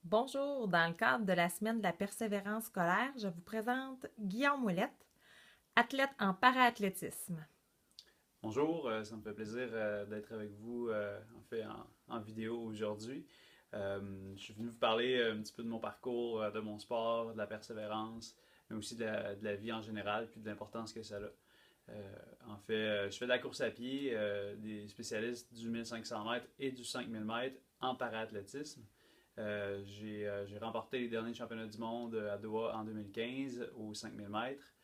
Bonjour, dans le cadre de la semaine de la persévérance scolaire, je vous présente Guillaume Ouellette, athlète en paraathlétisme. Bonjour, ça me fait plaisir d'être avec vous en vidéo aujourd'hui. Je suis venu vous parler un petit peu de mon parcours, de mon sport, de la persévérance, mais aussi de la vie en général, puis de l'importance que ça a. Je fais de la course à pied, des spécialistes du 1500 mètres et du 5000 mètres en paraathlétisme. J'ai remporté les derniers championnats du monde à Doha en 2015 au 5000 mètres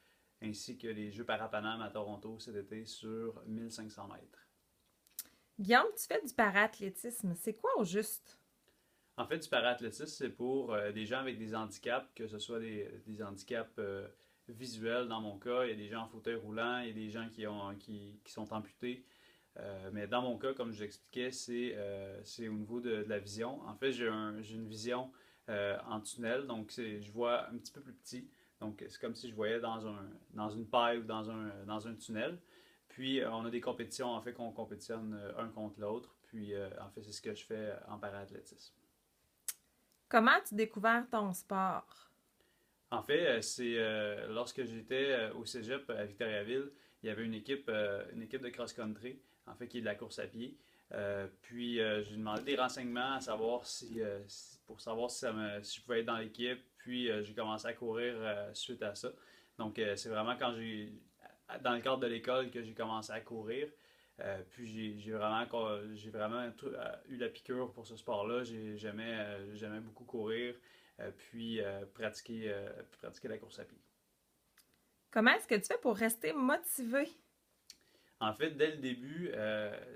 ainsi que les Jeux Parapanam à Toronto cet été sur 1500 mètres. Guillaume, tu fais du paraathlétisme. C'est quoi au juste? En fait, du paraathlétisme, c'est pour des gens avec des handicaps, que ce soit des handicaps visuels dans mon cas, il y a des gens en fauteuil roulant, il y a des gens qui sont amputés. Mais dans mon cas, comme je l'expliquais, c'est au niveau de la vision. En fait, j'ai une vision en tunnel, donc je vois un petit peu plus petit. Donc, c'est comme si je voyais dans une paille ou dans un tunnel. Puis, on a des compétitions, en fait, qu'on compétitionne un contre l'autre. Puis, en fait, c'est ce que je fais en paraathlétisme. Comment as-tu découvert ton sport? En fait, c'est lorsque j'étais au cégep à Victoriaville, il y avait une équipe de cross-country, en fait, qui est de la course à pied. J'ai demandé des renseignements à savoir pour savoir si je pouvais être dans l'équipe. Puis, j'ai commencé à courir suite à ça. Donc, c'est vraiment dans le cadre de l'école que j'ai commencé à courir. J'ai vraiment eu la piqûre pour ce sport-là. J'aimais beaucoup courir pratiquer la course à pied. Comment est-ce que tu fais pour rester motivé? En fait, dès le début,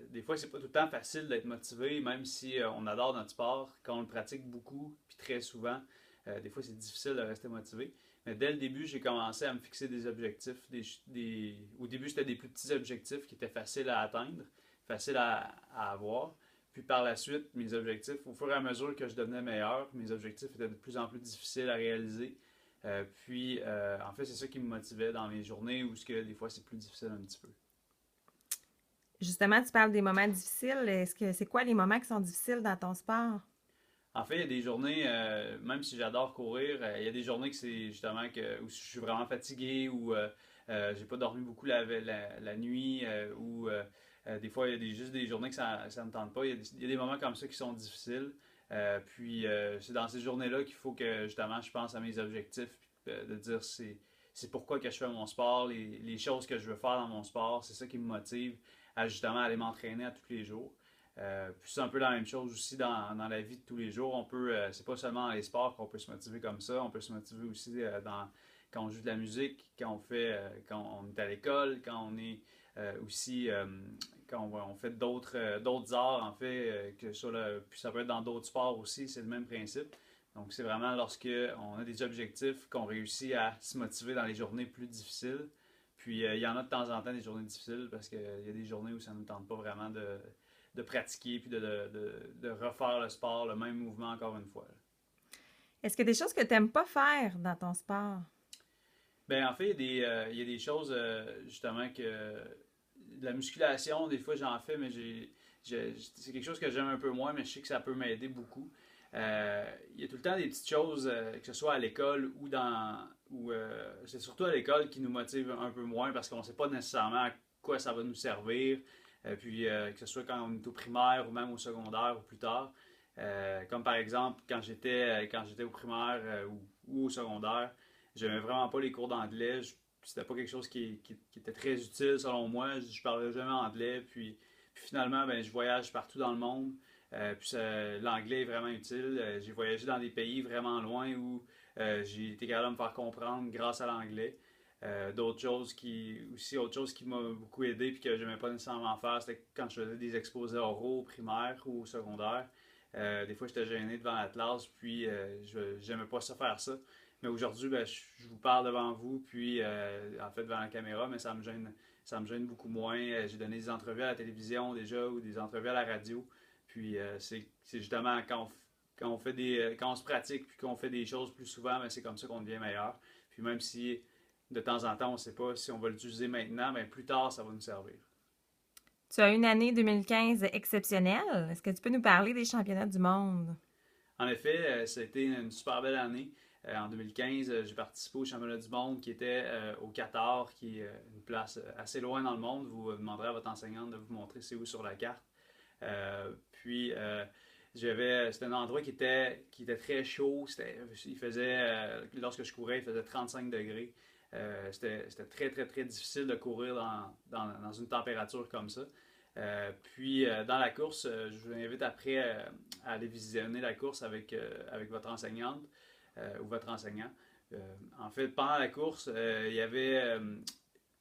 des fois, c'est pas tout le temps facile d'être motivé, même si on adore notre sport. Quand on le pratique beaucoup, puis très souvent, des fois, c'est difficile de rester motivé. Mais dès le début, j'ai commencé à me fixer des objectifs. Au début, c'était des plus petits objectifs qui étaient faciles à atteindre, faciles à avoir. Puis par la suite, mes objectifs, au fur et à mesure que je devenais meilleur, mes objectifs étaient de plus en plus difficiles à réaliser. En fait, c'est ça qui me motivait dans les journées où des fois c'est plus difficile un petit peu. Justement, tu parles des moments difficiles. Est-ce que c'est quoi les moments qui sont difficiles dans ton sport? En fait, il y a des journées, même si j'adore courir, il y a des journées que c'est justement où je suis vraiment fatigué, ou j'ai pas dormi beaucoup la nuit, ou des fois, il y a juste des journées que ça me tente pas. Il y a des moments comme ça qui sont difficiles. C'est dans ces journées-là qu'il faut que justement je pense à mes objectifs, de dire c'est pourquoi que je fais mon sport, les choses que je veux faire dans mon sport, c'est ça qui me motive à justement aller m'entraîner à tous les jours. Puis c'est un peu la même chose aussi dans la vie de tous les jours. C'est pas seulement dans les sports qu'on peut se motiver comme ça, on peut se motiver aussi quand on joue de la musique, quand on est à l'école, quand on est aussi quand on fait d'autres arts, en fait, puis ça peut être dans d'autres sports aussi, c'est le même principe. Donc c'est vraiment lorsque on a des objectifs qu'on réussit à se motiver dans les journées plus difficiles. Puis il y en a de temps en temps des journées difficiles parce qu'il y a des journées où ça ne nous tente pas vraiment de pratiquer puis de refaire le sport, le même mouvement encore une fois. Est-ce qu'il y a des choses que tu n'aimes pas faire dans ton sport? Ben, en fait, il y a des choses, justement, de la musculation, des fois j'en fais, mais c'est quelque chose que j'aime un peu moins, mais je sais que ça peut m'aider beaucoup. Il y a tout le temps des petites choses, que ce soit à l'école c'est surtout à l'école qui nous motive un peu moins parce qu'on ne sait pas nécessairement à quoi ça va nous servir. Que ce soit quand on est au primaire ou même au secondaire ou plus tard. Comme par exemple, quand j'étais au primaire ou au secondaire, j'aimais vraiment pas les cours d'anglais. C'était pas quelque chose qui était très utile selon moi. Je parlais jamais anglais. Puis finalement, ben, je voyage partout dans le monde. L'anglais est vraiment utile. J'ai voyagé dans des pays vraiment loin où j'ai été capable de me faire comprendre grâce à l'anglais. Autre chose qui m'a beaucoup aidé puis que je n'aimais pas nécessairement faire, c'était quand je faisais des exposés oraux au primaire ou au secondaire. Des fois, j'étais gêné devant la classe, puis je n'aimais pas ça faire ça. Mais aujourd'hui, ben, je vous parle devant vous, puis en fait devant la caméra, mais ça me gêne beaucoup moins. J'ai donné des entrevues à la télévision déjà ou des entrevues à la radio. C'est justement quand on se pratique puis qu'on fait des choses plus souvent, ben, c'est comme ça qu'on devient meilleur. Puis même si de temps en temps, on ne sait pas si on va l'utiliser maintenant, mais plus tard, ça va nous servir. Tu as une année 2015 exceptionnelle. Est-ce que tu peux nous parler des championnats du monde? En effet, ça a été une super belle année. En 2015, j'ai participé au championnat du monde qui était au Qatar, qui est une place assez loin dans le monde. Vous demanderez à votre enseignante de vous montrer c'est où sur la carte. Puis, c'était un endroit qui était très chaud. Lorsque je courais, il faisait 35 degrés. C'était très, très, très difficile de courir dans une température comme ça. Puis, dans la course, je vous invite après à aller visionner la course avec votre enseignante ou votre enseignant. En fait, pendant la course, il y avait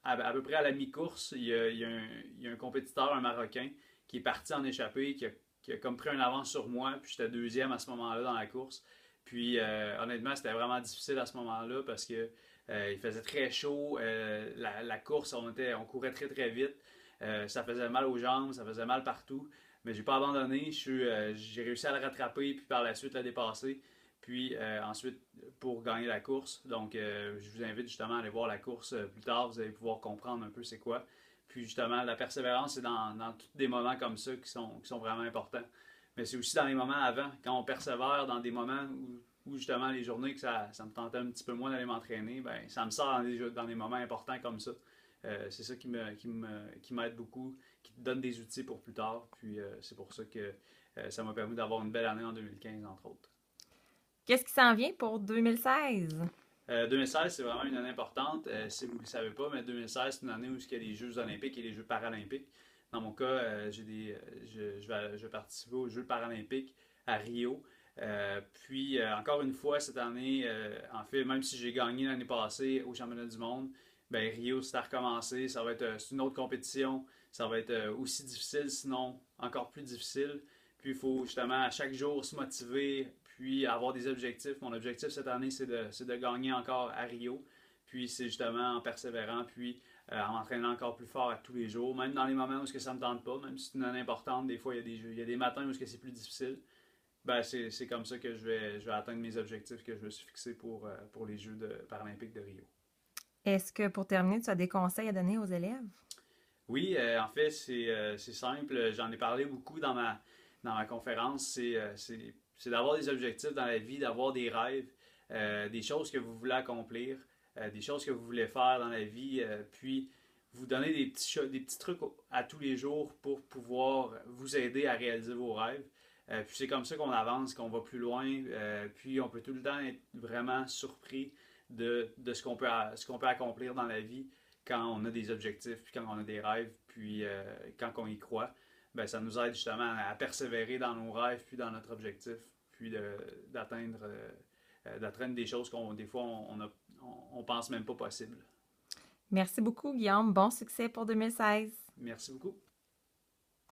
à peu près à la mi-course, il y a un compétiteur, un Marocain, qui est parti en échappée, qui a comme pris un avance sur moi, puis j'étais deuxième à ce moment-là dans la course. Puis honnêtement, c'était vraiment difficile à ce moment-là parce que il faisait très chaud. La course, on courait très très vite. Ça faisait mal aux jambes, ça faisait mal partout. Mais j'ai pas abandonné. J'ai réussi à le rattraper, puis par la suite le dépasser. Puis ensuite, pour gagner la course. Donc, je vous invite justement à aller voir la course plus tard. Vous allez pouvoir comprendre un peu c'est quoi. Puis justement, la persévérance, c'est dans tous des moments comme ça qui sont vraiment importants. Mais c'est aussi dans les moments avant, quand on persévère dans des moments où justement les journées que ça me tentait un petit peu moins d'aller m'entraîner, ben ça me sort dans des moments importants comme ça. C'est ça qui m'aide beaucoup, qui te donne des outils pour plus tard. Puis c'est pour ça que ça m'a permis d'avoir une belle année en 2015, entre autres. Qu'est-ce qui s'en vient pour 2016? 2016, c'est vraiment une année importante. Si vous ne le savez pas, mais 2016, c'est une année où il y a les Jeux olympiques et les Jeux paralympiques. Dans mon cas, je vais participer aux Jeux paralympiques à Rio. Puis, encore une fois, cette année, en fait, même si j'ai gagné l'année passée au championnat du monde, ben Rio, c'est à recommencer. Ça va être c'est une autre compétition. Ça va être aussi difficile, sinon encore plus difficile. Puis, il faut justement à chaque jour se motiver, puis avoir des objectifs. Mon objectif cette année, c'est de gagner encore à Rio. Puis, c'est justement en persévérant, puis en m'entraînant encore plus fort à tous les jours, même dans les moments où ça ne me tente pas, même si c'est une année importante, des fois, il y a des matins où c'est plus difficile. Ben, c'est comme ça que je vais atteindre mes objectifs que je me suis fixés pour les Jeux paralympiques de Rio. Est-ce que pour terminer, tu as des conseils à donner aux élèves? Oui, en fait, c'est simple. J'en ai parlé beaucoup dans ma conférence. C'est d'avoir des objectifs dans la vie, d'avoir des rêves, des choses que vous voulez accomplir, des choses que vous voulez faire dans la vie, puis vous donner des petits trucs à tous les jours pour pouvoir vous aider à réaliser vos rêves. Puis c'est comme ça qu'on avance, qu'on va plus loin, puis on peut tout le temps être vraiment surpris de ce qu'on peut accomplir dans la vie quand on a des objectifs, puis quand on a des rêves, puis quand on y croit. Ben, ça nous aide justement à persévérer dans nos rêves, puis dans notre objectif, puis d'atteindre des choses qu'on des fois on pense même pas possible. Merci beaucoup, Guillaume. Bon succès pour 2016. Merci beaucoup.